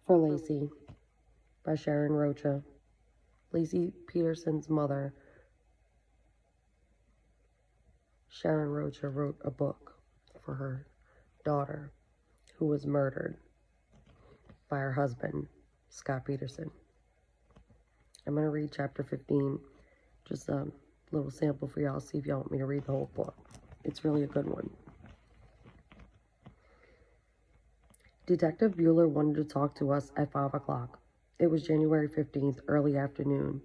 For Laci by Sharon Rocha. Laci Peterson's mother, Sharon Rocha, wrote a book for her daughter who was murdered by her husband, Scott Peterson. I'm going to read chapter 15, just a little sample for y'all, see if y'all want me to read the whole book. It's really a good one. Detective Bueller wanted to talk to us at 5 o'clock. It was January 15th, early afternoon.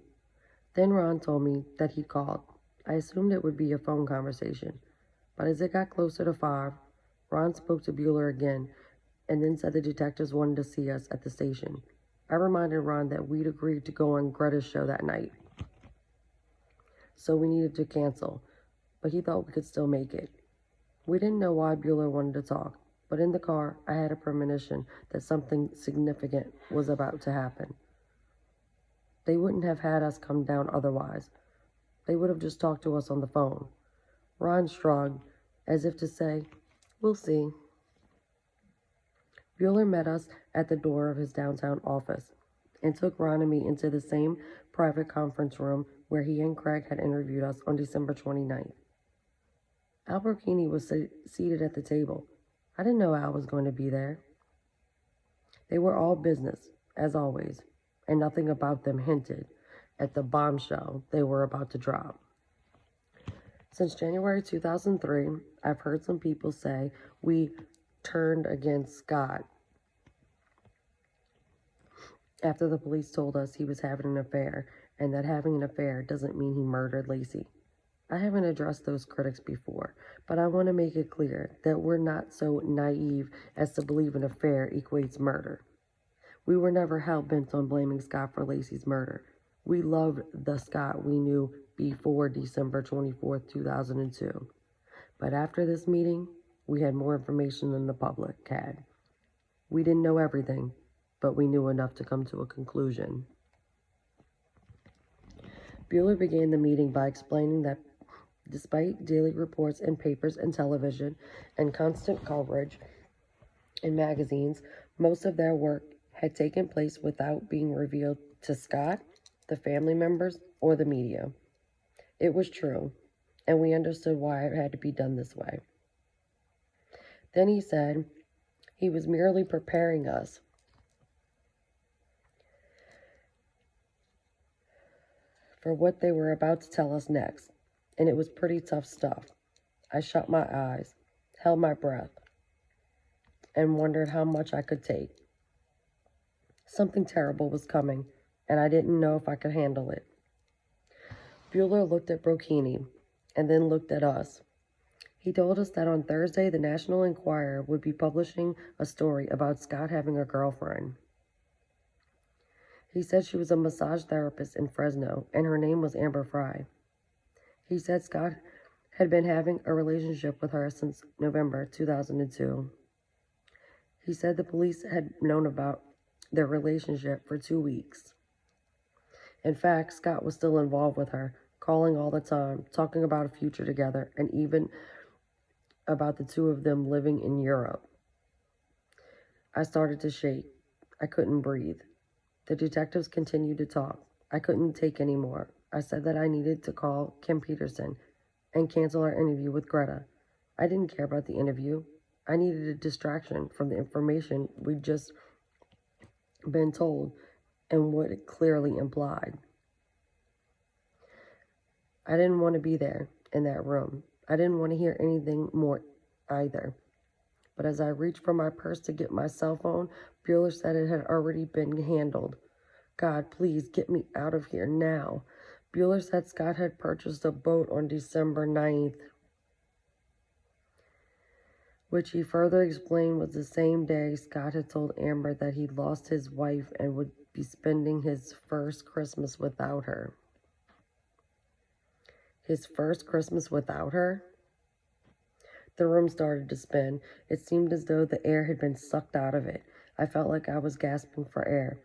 Then Ron told me that he'd called. I assumed it would be a phone conversation, but as it got closer to 5, Ron spoke to Bueller again and then said the detectives wanted to see us at the station. I reminded Ron that we'd agreed to go on Greta's show that night, so we needed to cancel, but he thought we could still make it. We didn't know why Bueller wanted to talk, but in the car, I had a premonition that something significant was about to happen. They wouldn't have had us come down otherwise. They would have just talked to us on the phone. Ron shrugged, as if to say, "We'll see." Bueller met us at the door of his downtown office and took Ron and me into the same private conference room where he and Craig had interviewed us on December 29th. Al Burkini was seated at the table. I didn't know Al was going to be there. They were all business, as always, and nothing about them hinted at the bombshell they were about to drop. Since January 2003, I've heard some people say we turned against Scott after the police told us he was having an affair, and that having an affair doesn't mean he murdered Laci. I haven't addressed those critics before, but I want to make it clear that we're not so naive as to believe an affair equates murder. We were never hell-bent on blaming Scott for Laci's murder. We loved the Scott we knew before December 24th, 2002. But after this meeting, we had more information than the public had. We didn't know everything, but we knew enough to come to a conclusion. Bueller began the meeting by explaining that despite daily reports in papers and television and constant coverage in magazines, most of their work had taken place without being revealed to Scott, the family members, or the media. It was true, and we understood why it had to be done this way. Then he said he was merely preparing us for what they were about to tell us next, and it was pretty tough stuff. I shut my eyes, held my breath, and wondered how much I could take. Something terrible was coming, and I didn't know if I could handle it. Bueller looked at Burkini, and then looked at us. He told us that on Thursday, the National Enquirer would be publishing a story about Scott having a girlfriend. He said she was a massage therapist in Fresno, and her name was Amber Fry. He said Scott had been having a relationship with her since November 2002. He said the police had known about their relationship for 2 weeks. In fact, Scott was still involved with her, calling all the time, talking about a future together, and even about the two of them living in Europe. I started to shake. I couldn't breathe. The detectives continued to talk. I couldn't take any more. I said that I needed to call Kim Peterson and cancel our interview with Greta. I didn't care about the interview. I needed a distraction from the information we'd just been told and what it clearly implied. I didn't want to be there in that room. I didn't want to hear anything more either. But as I reached for my purse to get my cell phone, Bueller said it had already been handled. God, please get me out of here now. Bueller said Scott had purchased a boat on December 9th, which he further explained was the same day Scott had told Amber that he'd lost his wife and would be spending his first Christmas without her. His first Christmas without her? The room started to spin. It seemed as though the air had been sucked out of it. I felt like I was gasping for air.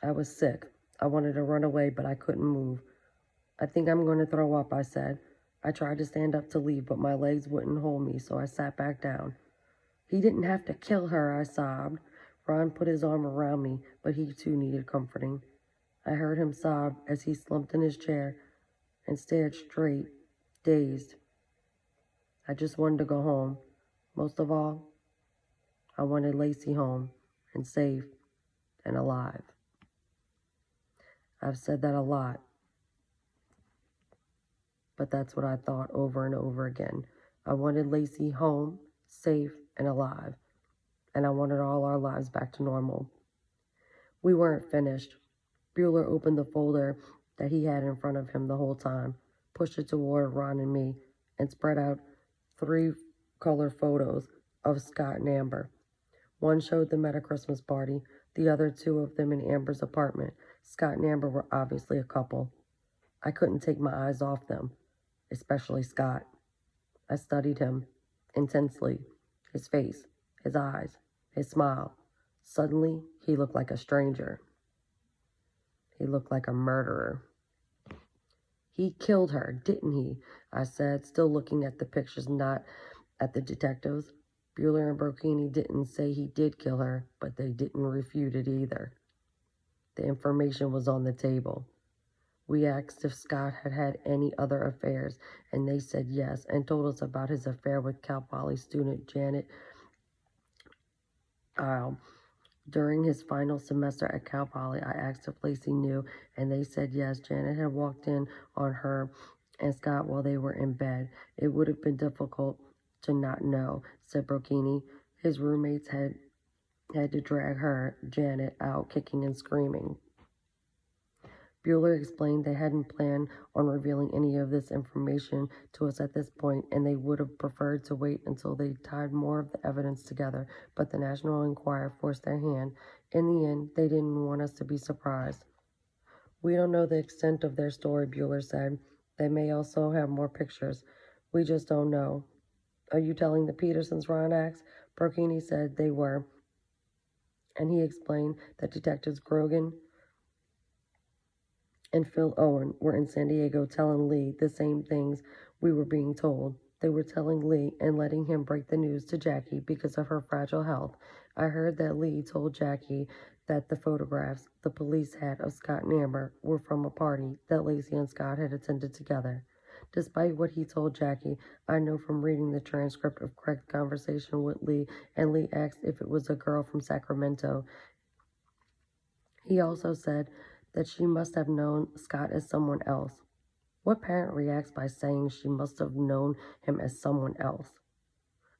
I was sick. I wanted to run away, but I couldn't move. I think I'm going to throw up, I said. I tried to stand up to leave, but my legs wouldn't hold me, so I sat back down. He didn't have to kill her, I sobbed. Ron put his arm around me, but he too needed comforting. I heard him sob as he slumped in his chair and stared straight, dazed. I just wanted to go home. Most of all, I wanted Laci home and safe and alive. I've said that a lot, but that's what I thought over and over again. I wanted Laci home, safe and alive, and I wanted all our lives back to normal. We weren't finished. Bueller opened the folder that he had in front of him the whole time, pushed it toward Ron and me, and spread out 3 color photos of Scott and Amber. One showed them at a Christmas party, the other 2 of them in Amber's apartment. Scott and Amber were obviously a couple. I couldn't take my eyes off them, especially Scott. I studied him intensely, his face, his eyes, his smile. Suddenly, he looked like a stranger. He looked like a murderer. He killed her, didn't he? I said, still looking at the pictures, not at the detectives. Bueller and Brocchini didn't say he did kill her, but they didn't refute it either. The information was on the table. We asked if Scott had had any other affairs, and they said yes, and told us about his affair with Cal Poly student Janet Isle. During his final semester at Cal Poly, I asked if Laci knew, and they said yes. Janet had walked in on her and Scott while they were in bed. It would have been difficult to not know, said Brocchini. His roommates had to drag her, Janet, out kicking and screaming. Bueller explained they hadn't planned on revealing any of this information to us at this point, and they would have preferred to wait until they tied more of the evidence together, but the National Enquirer forced their hand. In the end, they didn't want us to be surprised. We don't know the extent of their story, Bueller said. They may also have more pictures. We just don't know. Are you telling the Petersons, Ron asked? Brocchini said they were, and he explained that Detectives Grogan and Phil Owen were in San Diego telling Lee the same things we were being told. They were telling Lee and letting him break the news to Jackie because of her fragile health. I heard that Lee told Jackie that the photographs the police had of Scott and Amber were from a party that Laci and Scott had attended together. Despite what he told Jackie, I know from reading the transcript of Craig's conversation with Lee, and Lee asked if it was a girl from Sacramento. He also said that she must have known Scott as someone else. What parent reacts by saying she must have known him as someone else?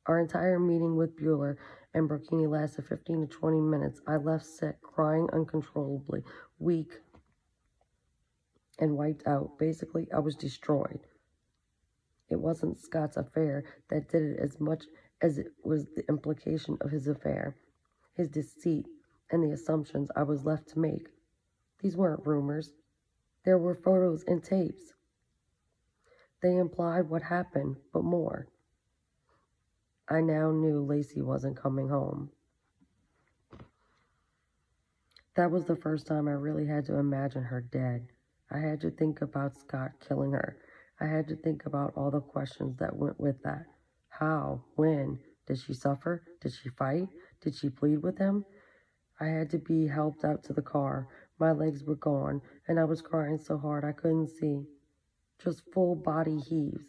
Our entire meeting with Bueller and Brocchini lasted 15 to 20 minutes. I left sick, crying uncontrollably, weak, and wiped out. Basically, I was destroyed. It wasn't Scott's affair that did it as much as it was the implication of his affair, his deceit, and the assumptions I was left to make. These weren't rumors. There were photos and tapes. They implied what happened, but more. I now knew Laci wasn't coming home. That was the first time I really had to imagine her dead. I had to think about Scott killing her. I had to think about all the questions that went with that. How? When? Did she suffer? Did she fight? Did she plead with him? I had to be helped out to the car. My legs were gone, and I was crying so hard I couldn't see. Just full body heaves.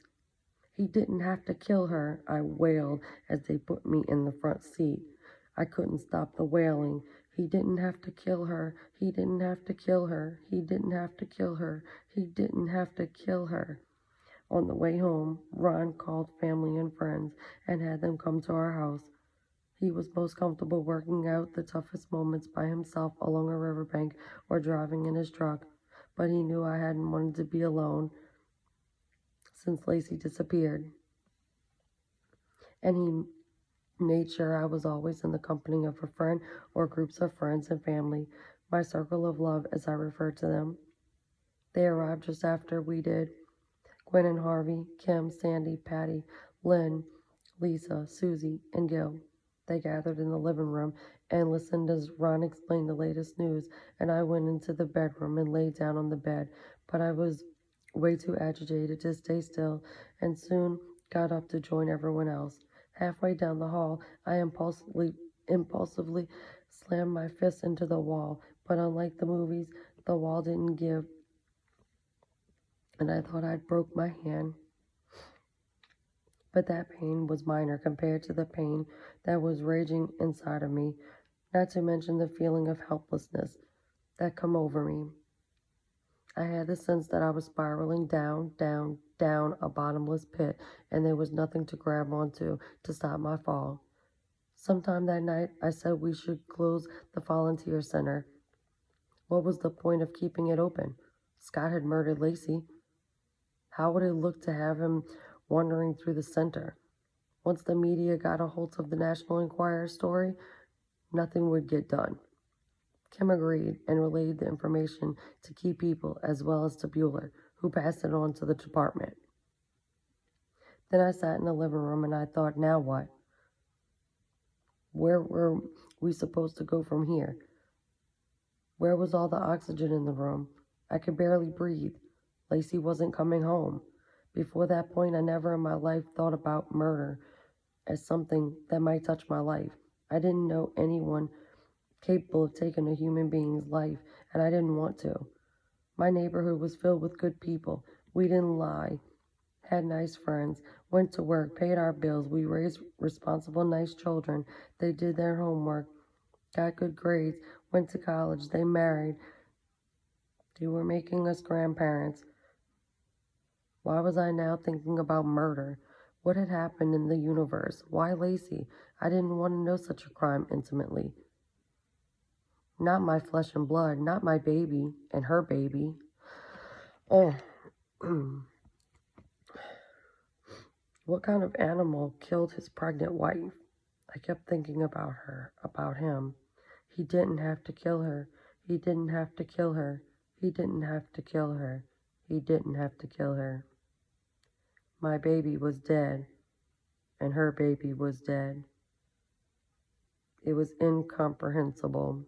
He didn't have to kill her, I wailed as they put me in the front seat. I couldn't stop the wailing. He didn't have to kill her. He didn't have to kill her. He didn't have to kill her. He didn't have to kill her. On the way home, Ron called family and friends and had them come to our house. He was most comfortable working out the toughest moments by himself along a riverbank or driving in his truck, but he knew I hadn't wanted to be alone since Laci disappeared, and he made sure I was always in the company of a friend or groups of friends and family, my circle of love as I referred to them. They arrived just after we did. Gwen and Harvey, Kim, Sandy, Patty, Lynn, Lisa, Susie, and Gil. They gathered in the living room and listened as Ron explained the latest news, and I went into the bedroom and lay down on the bed, but I was way too agitated to stay still and soon got up to join everyone else. Halfway down the hall, I impulsively slammed my fist into the wall, but unlike the movies, the wall didn't give, and I thought I'd broke my hand. But that pain was minor compared to the pain that was raging inside of me, not to mention the feeling of helplessness that come over me. I had the sense that I was spiraling down, down, down a bottomless pit, and there was nothing to grab onto to stop my fall. Sometime that night, I said we should close the volunteer center. What was the point of keeping it open? Scott had murdered Laci. How would it look to have him wandering through the center? Once the media got a hold of the National Enquirer story, nothing would get done. Kim agreed and relayed the information to key people as well as to Bueller, who passed it on to the department. Then I sat in the living room and I thought, now what? Where were we supposed to go from here? Where was all the oxygen in the room? I could barely breathe. Laci wasn't coming home. Before that point, I never in my life thought about murder as something that might touch my life. I didn't know anyone capable of taking a human being's life, and I didn't want to. My neighborhood was filled with good people. We didn't lie, had nice friends, went to work, paid our bills. We raised responsible, nice children. They did their homework, got good grades, went to college, they married. They were making us grandparents. Why was I now thinking about murder? What had happened in the universe? Why Laci? I didn't want to know such a crime intimately. Not my flesh and blood, not my baby and her baby. Oh, what kind of animal killed his pregnant wife? I kept thinking about her, about him. He didn't have to kill her. He didn't have to kill her. He didn't have to kill her. He didn't have to kill her. My baby was dead, and her baby was dead. It was incomprehensible.